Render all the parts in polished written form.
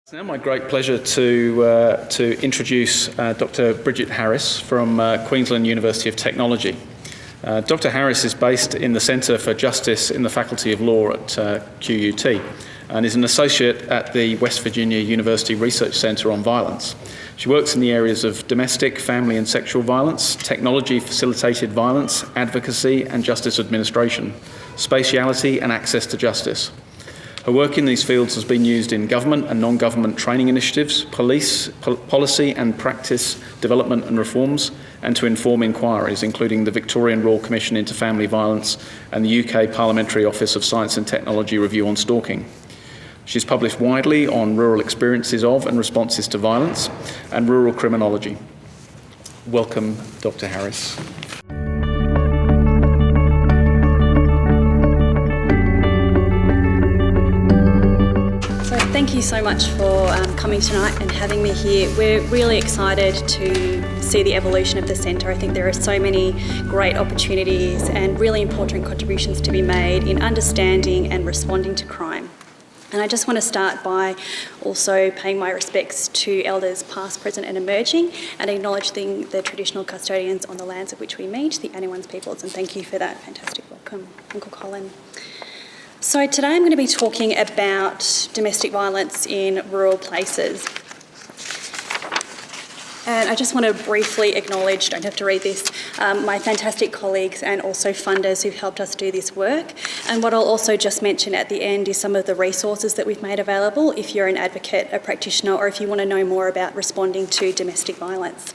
It's now my great pleasure to introduce Dr. Bridget Harris from Queensland University of Technology. Dr. Harris is based in the Centre for Justice in the Faculty of Law at QUT and is an associate at the West Virginia University Research Centre on Violence. She works in the areas of domestic, family and sexual violence, technology-facilitated violence, advocacy and justice administration, spatiality and access to justice. Her work in these fields has been used in government and non-government training initiatives, policy and practice development and reforms, and to inform inquiries, including the Victorian Royal Commission into Family Violence and the UK Parliamentary Office of Science and Technology Review on Stalking. She's published widely on rural experiences of and responses to violence and rural criminology. Welcome, Dr. Harris. Thank you so much for coming tonight and having me here. We're really excited to see the evolution of the centre. I think there are so many great opportunities and really important contributions to be made in understanding and responding to crime. And I just want to start by also paying my respects to elders past, present and emerging, and acknowledging the traditional custodians on the lands of which we meet, the Anyone's peoples, and thank you for that fantastic welcome, Uncle Colin. So today I'm going to be talking about domestic violence in rural places. And I just want to briefly acknowledge, don't have to read this, my fantastic colleagues and also funders who've helped us do this work. And what I'll also just mention at the end is some of the resources that we've made available if you're an advocate, a practitioner, or if you want to know more about responding to domestic violence.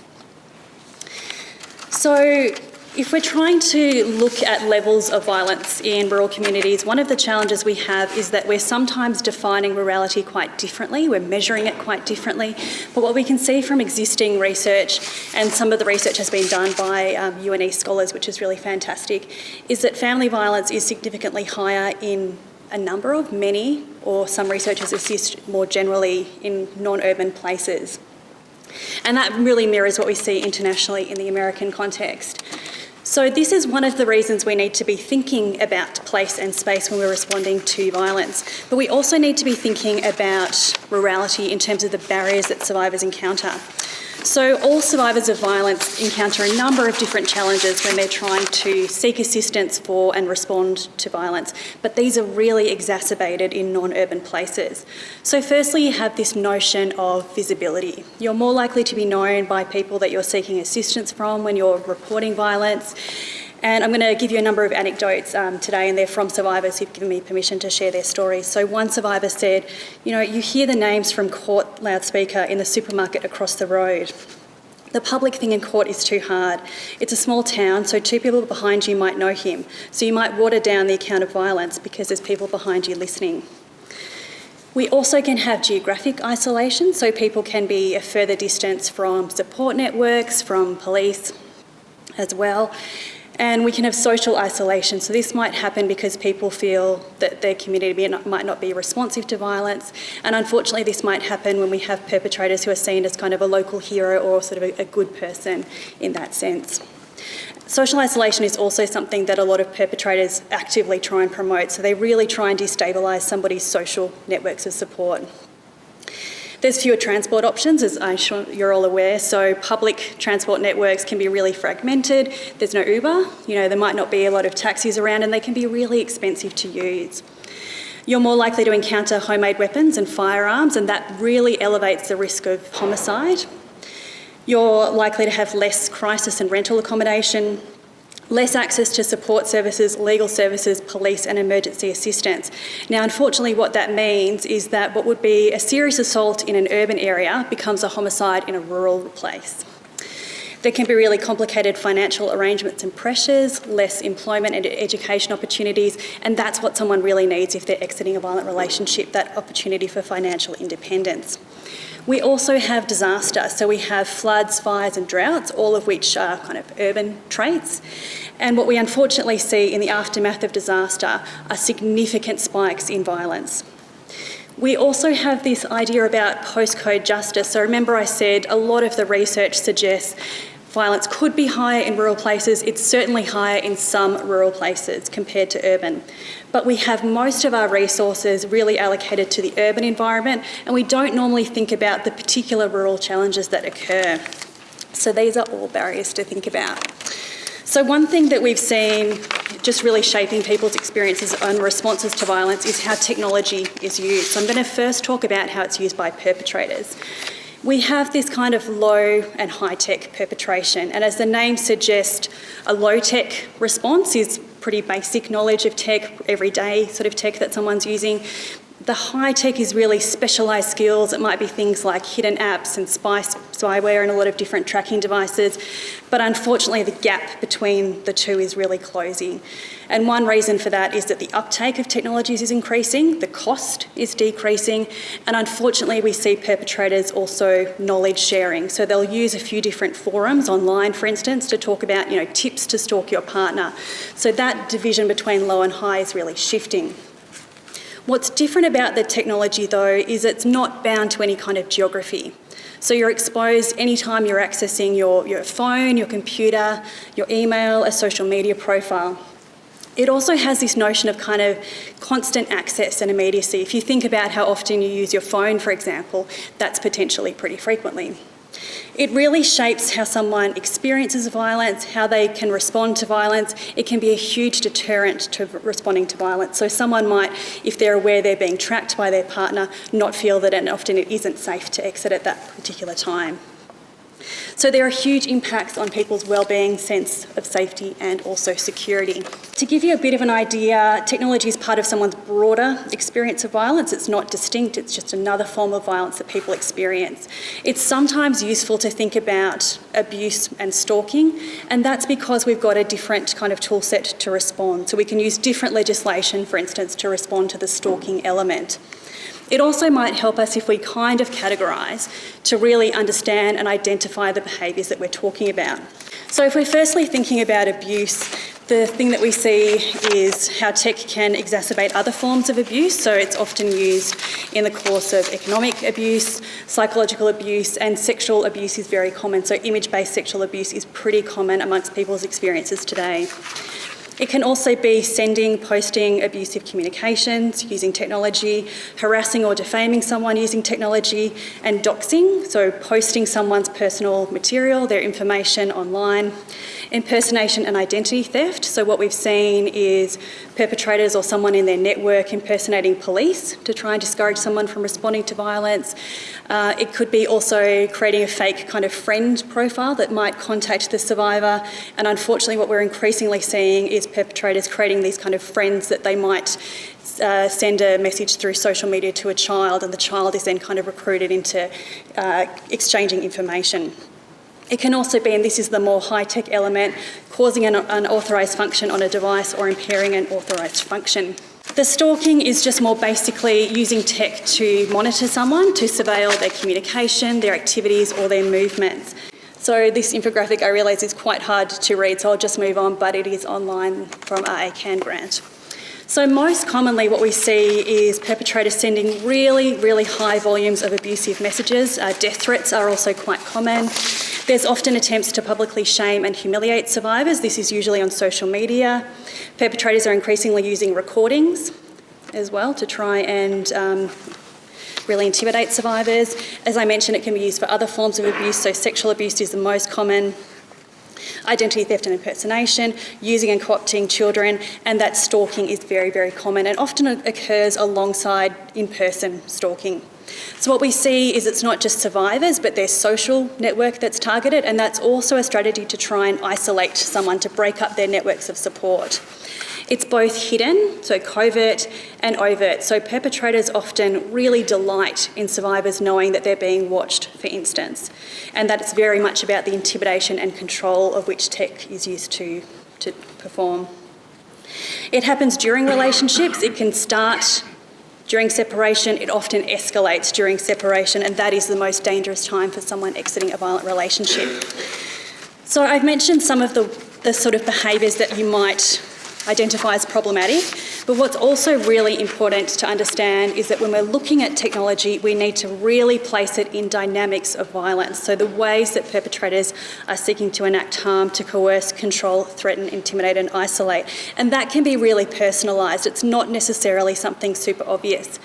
So, if we're trying to look at levels of violence in rural communities, one of the challenges we have is that we're sometimes defining rurality quite differently, we're measuring it quite differently, but what we can see from existing research, and some of the research has been done by UNE scholars, which is really fantastic, is that family violence is significantly higher in a number of, many, or some researchers assist more generally in non-urban places. And that really mirrors what we see internationally in the American context. So this is one of the reasons we need to be thinking about place and space when we're responding to violence. But we also need to be thinking about rurality in terms of the barriers that survivors encounter. So all survivors of violence encounter a number of different challenges when they're trying to seek assistance for and respond to violence, but these are really exacerbated in non-urban places. So firstly, you have this notion of visibility. You're more likely to be known by people that you're seeking assistance from when you're reporting violence. And I'm going to give you a number of anecdotes today, and they're from survivors who've given me permission to share their stories. So one survivor said, you hear the names from court loudspeaker in the supermarket across the road. The public thing in court is too hard. It's a small town, so two people behind you might know him. So you might water down the account of violence because there's people behind you listening. We also can have geographic isolation, so people can be a further distance from support networks, from police as well. And we can have social isolation. So this might happen because people feel that their community might not be responsive to violence. And unfortunately, this might happen when we have perpetrators who are seen as kind of a local hero or sort of a good person in that sense. Social isolation is also something that a lot of perpetrators actively try and promote. So they really try and destabilise somebody's social networks of support. There's fewer transport options, as I'm sure you're all aware, so public transport networks can be really fragmented. There's no Uber, there might not be a lot of taxis around, and they can be really expensive to use. You're more likely to encounter homemade weapons and firearms, and that really elevates the risk of homicide. You're likely to have less crisis and rental accommodation, less access to support services, legal services, police and emergency assistance. Now, unfortunately, what that means is that what would be a serious assault in an urban area becomes a homicide in a rural place. There can be really complicated financial arrangements and pressures, less employment and education opportunities, and that's what someone really needs if they're exiting a violent relationship, that opportunity for financial independence. We also have disaster, so we have floods, fires and droughts, all of which are kind of urban traits. And what we unfortunately see in the aftermath of disaster are significant spikes in violence. We also have this idea about postcode justice. So remember I said a lot of the research suggests violence could be higher in rural places. It's certainly higher in some rural places compared to urban. But we have most of our resources really allocated to the urban environment, and we don't normally think about the particular rural challenges that occur. So these are all barriers to think about. So one thing that we've seen just really shaping people's experiences and responses to violence is how technology is used. So I'm going to first talk about how it's used by perpetrators. We have this kind of low and high-tech perpetration, and as the name suggests, a low-tech response is pretty basic knowledge of tech, everyday sort of tech that someone's using. The high-tech is really specialised skills. It might be things like hidden apps and spyware and a lot of different tracking devices. But unfortunately, the gap between the two is really closing. And one reason for that is that the uptake of technologies is increasing, the cost is decreasing, and unfortunately we see perpetrators also knowledge sharing. So they'll use a few different forums online, for instance, to talk about, tips to stalk your partner. So that division between low and high is really shifting. What's different about the technology, though, is it's not bound to any kind of geography. So you're exposed anytime you're accessing your phone, your computer, your email, a social media profile. It also has this notion of kind of constant access and immediacy. If you think about how often you use your phone, for example, that's potentially pretty frequently. It really shapes how someone experiences violence, how they can respond to violence. It can be a huge deterrent to responding to violence. So someone might, if they're aware they're being tracked by their partner, not feel that often it isn't safe to exit at that particular time. So there are huge impacts on people's wellbeing, sense of safety and also security. To give you a bit of an idea, technology is part of someone's broader experience of violence. It's not distinct, it's just another form of violence that people experience. It's sometimes useful to think about abuse and stalking, and that's because we've got a different kind of tool set to respond. So we can use different legislation, for instance, to respond to the stalking element. It also might help us if we kind of categorise to really understand and identify the behaviours that we're talking about. So if we're firstly thinking about abuse, the thing that we see is how tech can exacerbate other forms of abuse. So it's often used in the course of economic abuse, psychological abuse, and sexual abuse is very common. So image-based sexual abuse is pretty common amongst people's experiences today. It can also be sending, posting abusive communications using technology, harassing or defaming someone using technology, and doxing, so posting someone's personal material, their information online. Impersonation and identity theft, so what we've seen is perpetrators or someone in their network impersonating police to try and discourage someone from responding to violence. It could be also creating a fake kind of friend profile that might contact the survivor, and unfortunately what we're increasingly seeing is perpetrators creating these kind of friends that they might send a message through social media to a child, and the child is then kind of recruited into exchanging information. It can also be, and this is the more high-tech element, causing an unauthorised function on a device or impairing an authorised function. The stalking is just more basically using tech to monitor someone, to surveil their communication, their activities or their movements. So this infographic I realise is quite hard to read, so I'll just move on, but it is online from our ACAN grant. So most commonly what we see is perpetrators sending really, really high volumes of abusive messages. Death threats are also quite common. There's often attempts to publicly shame and humiliate survivors. This is usually on social media. Perpetrators are increasingly using recordings as well to try and really intimidate survivors. As I mentioned, it can be used for other forms of abuse, so sexual abuse is the most common. Identity theft and impersonation, using and co-opting children, and that stalking is very, very common and often occurs alongside in-person stalking. So what we see is it's not just survivors, but their social network that's targeted, and that's also a strategy to try and isolate someone, to break up their networks of support. It's both hidden, so covert, and overt. So perpetrators often really delight in survivors knowing that they're being watched, for instance, and that it's very much about the intimidation and control of which tech is used to perform. It happens during relationships. It can start during separation. It often escalates during separation, and that is the most dangerous time for someone exiting a violent relationship. So I've mentioned some of the sort of behaviours that you might identify as problematic. But what's also really important to understand is that when we're looking at technology, we need to really place it in dynamics of violence. So the ways that perpetrators are seeking to enact harm, to coerce, control, threaten, intimidate and isolate. And that can be really personalised. It's not necessarily something super obvious.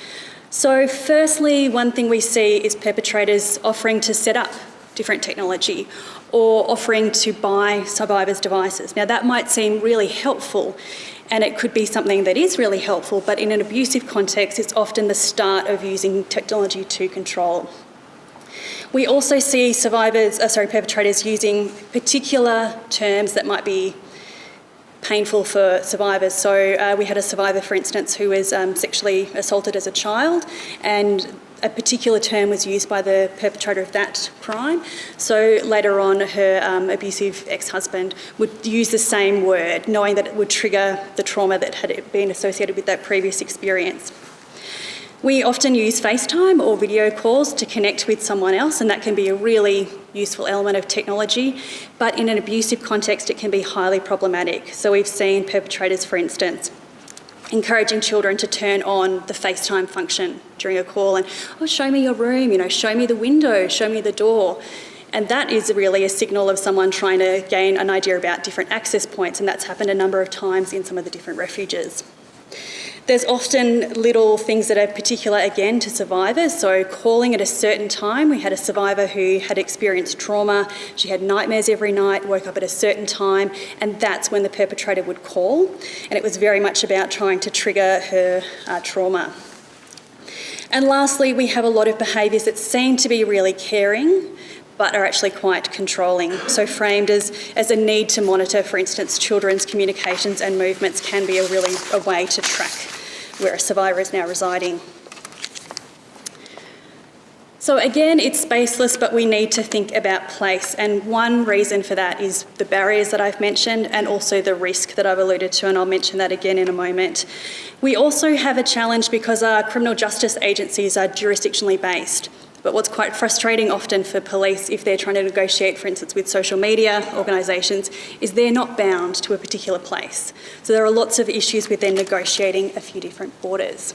So firstly, one thing we see is perpetrators offering to set up different technology or offering to buy survivors' devices. Now that might seem really helpful and it could be something that is really helpful, but in an abusive context, it's often the start of using technology to control. We also see perpetrators using particular terms that might be painful for survivors. So we had a survivor, for instance, who was sexually assaulted as a child, and a particular term was used by the perpetrator of that crime. So later on, her abusive ex-husband would use the same word, knowing that it would trigger the trauma that had been associated with that previous experience. We often use FaceTime or video calls to connect with someone else, and that can be a really useful element of technology, but in an abusive context, it can be highly problematic. So we've seen perpetrators, for instance, encouraging children to turn on the FaceTime function during a call and, oh, show me your room, show me the window, show me the door. And that is really a signal of someone trying to gain an idea about different access points, and that's happened a number of times in some of the different refuges. There's often little things that are particular, again, to survivors. So calling at a certain time. We had a survivor who had experienced trauma. She had nightmares every night, woke up at a certain time, and that's when the perpetrator would call. And it was very much about trying to trigger her trauma. And lastly, we have a lot of behaviours that seem to be really caring, but are actually quite controlling. So framed as a need to monitor, for instance, children's communications and movements can be a way to track where a survivor is now residing. So again, it's spaceless, but we need to think about place. And one reason for that is the barriers that I've mentioned and also the risk that I've alluded to, and I'll mention that again in a moment. We also have a challenge because our criminal justice agencies are jurisdictionally based. But what's quite frustrating often for police if they're trying to negotiate, for instance, with social media organisations, is they're not bound to a particular place. So there are lots of issues with them negotiating a few different borders.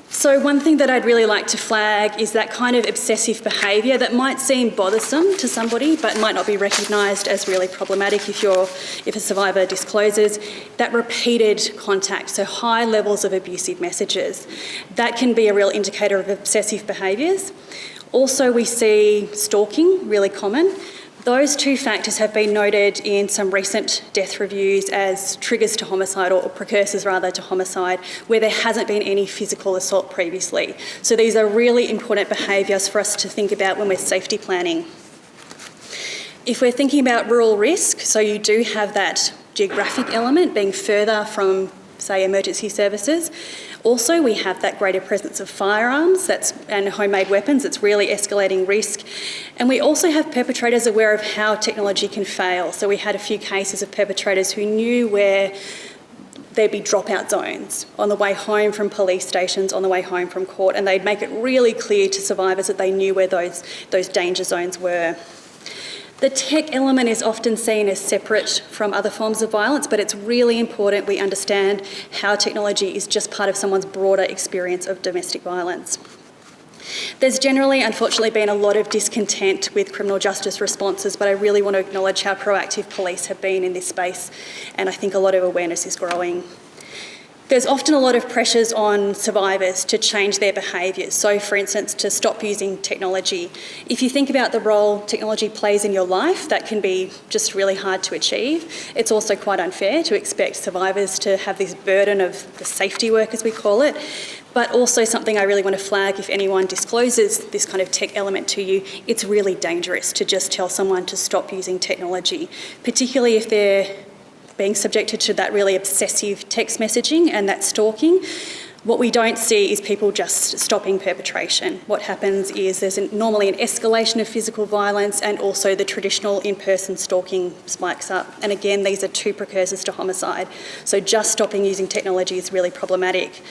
So one thing that I'd really like to flag is that kind of obsessive behaviour that might seem bothersome to somebody but might not be recognised as really problematic if a survivor discloses. That repeated contact, so high levels of abusive messages, that can be a real indicator of obsessive behaviours. Also, we see stalking, really common. Those two factors have been noted in some recent death reviews as triggers to homicide, or precursors rather to homicide, where there hasn't been any physical assault previously. So these are really important behaviours for us to think about when we're safety planning. If we're thinking about rural risk, so you do have that geographic element being further from, say, emergency services. Also, we have that greater presence of firearms and homemade weapons. It's really escalating risk. And we also have perpetrators aware of how technology can fail. So we had a few cases of perpetrators who knew where there'd be dropout zones on the way home from police stations, on the way home from court, and they'd make it really clear to survivors that they knew where those danger zones were. The tech element is often seen as separate from other forms of violence, but it's really important we understand how technology is just part of someone's broader experience of domestic violence. There's generally, unfortunately, been a lot of discontent with criminal justice responses, but I really want to acknowledge how proactive police have been in this space, and I think a lot of awareness is growing. There's often a lot of pressures on survivors to change their behaviours. So, for instance, to stop using technology. If you think about the role technology plays in your life, that can be just really hard to achieve. It's also quite unfair to expect survivors to have this burden of the safety work, as we call it. But also something I really want to flag, if anyone discloses this kind of tech element to you, it's really dangerous to just tell someone to stop using technology, particularly if they're being subjected to that really obsessive text messaging and that stalking. What we don't see is people just stopping perpetration. What happens is there's normally an escalation of physical violence, and also the traditional in-person stalking spikes up. And again, these are two precursors to homicide. So just stopping using technology is really problematic.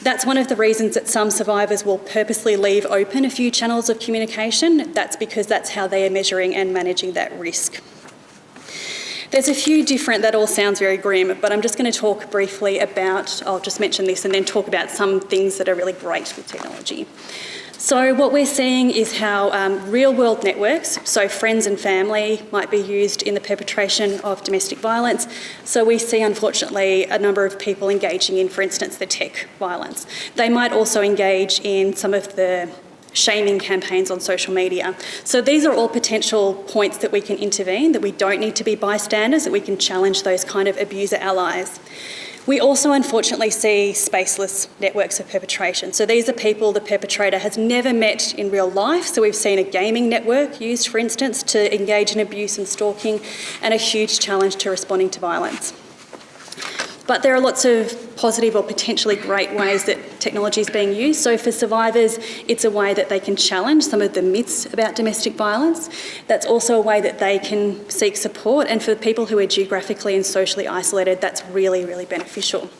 That's one of the reasons that some survivors will purposely leave open a few channels of communication. That's because that's how they are measuring and managing that risk. There's a few different, that all sounds very grim, but I'm just going to talk briefly about, I'll just mention this and then talk about some things that are really great with technology. So what we're seeing is how real-world networks, so friends and family, might be used in the perpetration of domestic violence. So we see, unfortunately, a number of people engaging in, for instance, the tech violence. They might also engage in some of the shaming campaigns on social media. So these are all potential points that we can intervene, that we don't need to be bystanders, that we can challenge those kind of abuser allies. We also unfortunately see spaceless networks of perpetration. So these are people the perpetrator has never met in real life. So we've seen a gaming network used, for instance, to engage in abuse and stalking, and a huge challenge to responding to violence. But there are lots of positive or potentially great ways that technology is being used. So for survivors, it's a way that they can challenge some of the myths about domestic violence. That's also a way that they can seek support. And for people who are geographically and socially isolated, that's really, really beneficial.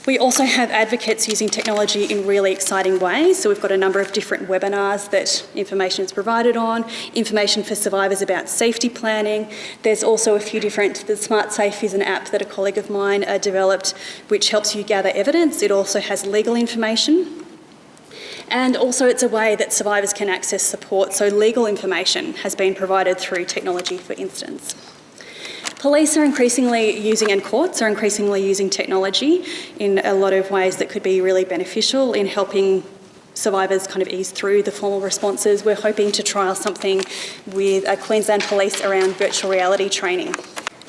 We also have advocates using technology in really exciting ways. So we've got a number of different webinars that information is provided on, information for survivors about safety planning. There's also a few different, the Smart Safe is an app that a colleague of mine developed, which helps you gather evidence. It also has legal information. And also it's a way that survivors can access support. So legal information has been provided through technology, for instance. Police are increasingly using, and courts are increasingly using technology in a lot of ways that could be really beneficial in helping survivors kind of ease through the formal responses. We're hoping to trial something with Queensland Police around virtual reality training.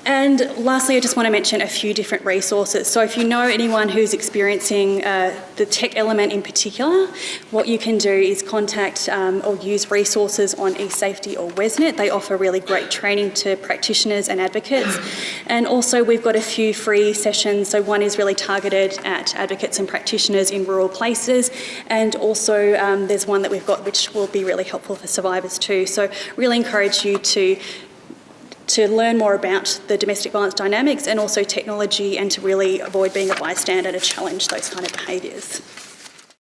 And lastly, I just want to mention a few different resources. So if you know anyone who's experiencing the tech element in particular, what you can do is contact or use resources on eSafety or WESNet. They offer really great training to practitioners and advocates. And also we've got a few free sessions. So one is really targeted at advocates and practitioners in rural places. And also there's one that we've got which will be really helpful for survivors too. So really encourage you to learn more about the domestic violence dynamics and also technology, and to really avoid being a bystander to challenge those kind of behaviours.